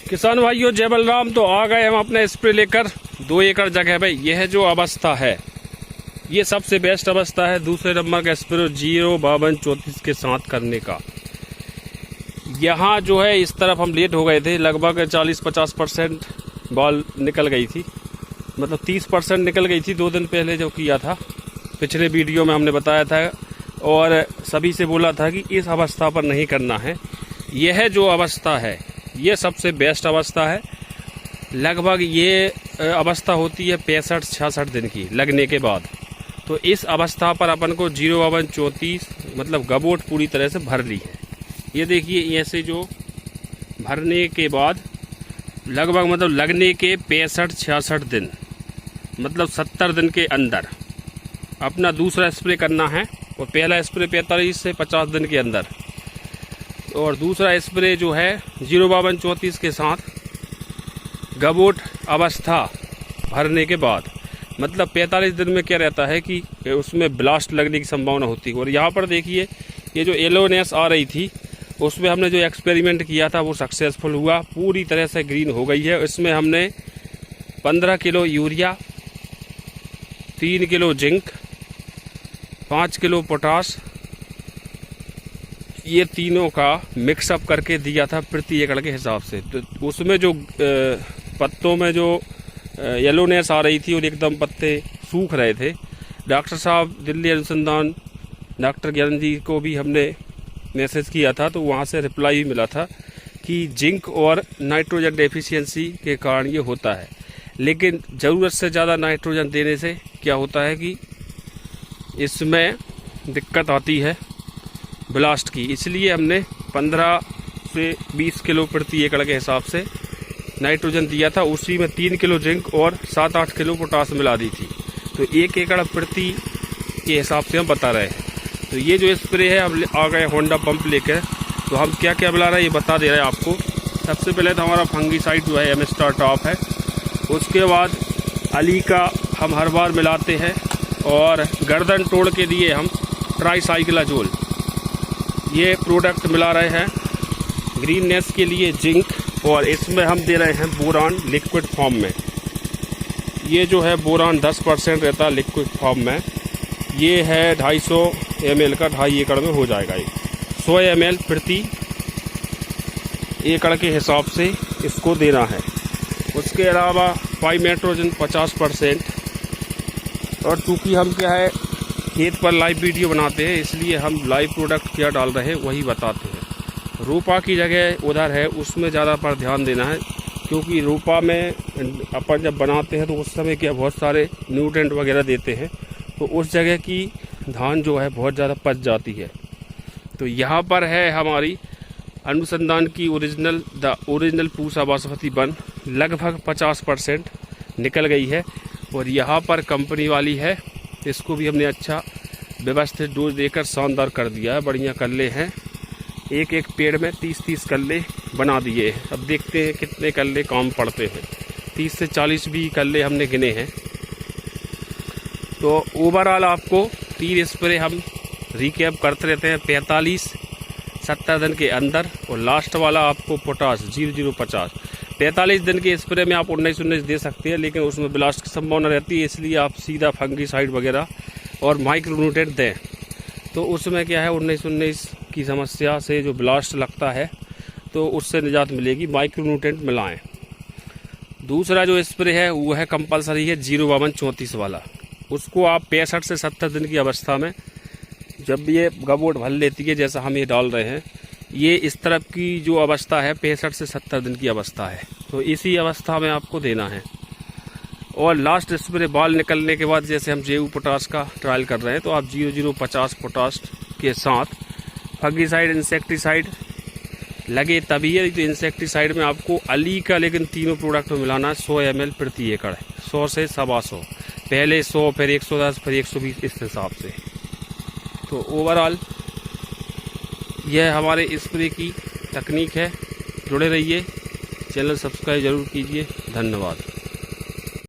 किसान भाइयों जय बलराम। तो आ गए हम अपने स्प्रे लेकर 2 एकड़ जगह पे। यह जो अवस्था है ये सबसे बेस्ट अवस्था है दूसरे नंबर का स्प्रे 05234 के साथ करने का। यहाँ जो है इस तरफ हम लेट हो गए थे, लगभग 40-50% बॉल निकल गई थी, मतलब 30% निकल गई थी 2 दिन पहले जो किया था। पिछले वीडियो में हमने बताया था और सभी से बोला था कि इस अवस्था पर नहीं करना है। यह जो अवस्था है ये सबसे बेस्ट अवस्था है। लगभग ये अवस्था होती है 65-66 दिन की लगने के बाद। तो इस अवस्था पर अपन को 05234 मतलब गबोट पूरी तरह से भर ली है। ये देखिए ऐसे जो भरने के बाद लगभग मतलब लगने के 65-66 दिन मतलब 70 दिन के अंदर अपना दूसरा स्प्रे करना है। और पहला स्प्रे 45 से 50 दिन के अंदर और दूसरा स्प्रे जो है 05234 के साथ गबोट अवस्था भरने के बाद मतलब 45 दिन में क्या रहता है कि उसमें ब्लास्ट लगने की संभावना होती है। और यहाँ पर देखिए ये जो येलोनेस आ रही थी उसमें हमने जो एक्सपेरिमेंट किया था वो सक्सेसफुल हुआ, पूरी तरह से ग्रीन हो गई है। इसमें हमने 15 kilo urea, 3 kilo zinc, 5 kilo potash, ये तीनों का मिक्सअप करके दिया था प्रति एकड़ के हिसाब से। तो उसमें जो पत्तों में जो येलोनेस आ रही थी और एकदम पत्ते सूख रहे थे, डॉक्टर साहब दिल्ली अनुसंधान डॉक्टर ज्ञान जी को भी हमने मैसेज किया था तो वहाँ से रिप्लाई भी मिला था कि जिंक और नाइट्रोजन डेफिशिएंसी के कारण ये होता है। लेकिन ज़रूरत से ज़्यादा नाइट्रोजन देने से क्या होता है कि इसमें दिक्कत आती है ब्लास्ट की। इसलिए हमने 15 से 20 किलो प्रति एकड़ के हिसाब से नाइट्रोजन दिया था। उसी में 3 किलो जिंक और 7-8 किलो पोटाश मिला दी थी। तो 1 एकड़ प्रति के हिसाब से हम बता रहे हैं। तो ये जो स्प्रे है हम आ गए होंडा पंप लेकर। तो हम क्या क्या मिला रहे हैं ये बता दे रहे हैं आपको। सबसे पहले तो हमारा फंगीसाइड जो है एमिस्टार टॉप है। उसके बाद अली का हम हर बार मिलाते हैं और गर्दन तोड़ के लिए हम ट्राईसाइक्लाजोल ये प्रोडक्ट मिला रहे हैं। ग्रीननेस के लिए जिंक और इसमें हम दे रहे हैं बोरान लिक्विड फॉर्म में। ये जो है बोरान 10% रहता है लिक्विड फॉर्म में। ये है 250 ml का 2.5 एकड़ में हो जाएगा। 100 ml प्रति एकड़ के हिसाब से इसको देना है। उसके अलावा पाइमेट्रोजन 50%। और चूँकि हम क्या है खेत पर लाइव वीडियो बनाते हैं इसलिए हम लाइव प्रोडक्ट क्या डाल रहे हैं वही बताते हैं। रोपा की जगह उधर है उसमें ज़्यादा पर ध्यान देना है, क्योंकि रोपा में अपन जब बनाते हैं तो उस समय क्या बहुत सारे न्यूट्रेंट वगैरह देते हैं तो उस जगह की धान जो है बहुत ज़्यादा पच जाती है। तो यहाँ पर है हमारी अनुसंधान की ओरिजिनल पूसा बासमती बन लगभग 50% निकल गई है। और यहाँ पर कंपनी वाली है, इसको भी हमने अच्छा व्यवस्थित डोज देकर शानदार कर दिया है। बढ़िया कल्ले हैं, एक एक पेड़ में 30-30 कल्ले बना दिए हैं। अब देखते हैं कितने कल्ले काम पड़ते हैं। 30 से 40 भी कल्ले हमने गिने हैं। तो ओवरऑल आपको 3 स्प्रे हम रिकैप करते रहते हैं 45-70 दिन के अंदर। और लास्ट वाला आपको पोटाश 0050 45 दिन के स्प्रे में आप 19-19 दे सकते हैं, लेकिन उसमें ब्लास्ट की संभावना रहती है, इसलिए आप सीधा फंगीसाइड वगैरह और माइक्रोन्यूट्रेंट दें। तो उसमें क्या है 19-19 की समस्या से जो ब्लास्ट लगता है तो उससे निजात मिलेगी, माइक्रोन्यूट्रेंट मिलाएं। दूसरा जो स्प्रे है वो है कंपलसरी है 05234 वाला। उसको आप 65 से 70 दिन की अवस्था में जब ये गबोट भर लेती है जैसा हम ये डाल रहे हैं, ये इस तरफ की जो अवस्था है 65 से 70 दिन की अवस्था है, तो इसी अवस्था में आपको देना है। और लास्ट स्प्रे बाल निकलने के बाद जैसे हम जेऊ पोटाश का ट्रायल कर रहे हैं तो आप 0050 पोटाश के साथ फंगीसाइड इंसेक्टिसाइड लगे तभी है। तो इंसेक्टिसाइड में आपको अली का लेकिन तीनों प्रोडक्ट में मिलाना है 100 ml प्रति एकड़, 100 से 125, पहले 100 फिर 110 फिर 120 इस हिसाब से। तो ओवरऑल यह हमारे स्प्रे की तकनीक है। जुड़े रहिए, चैनल सब्सक्राइब जरूर कीजिए। धन्यवाद।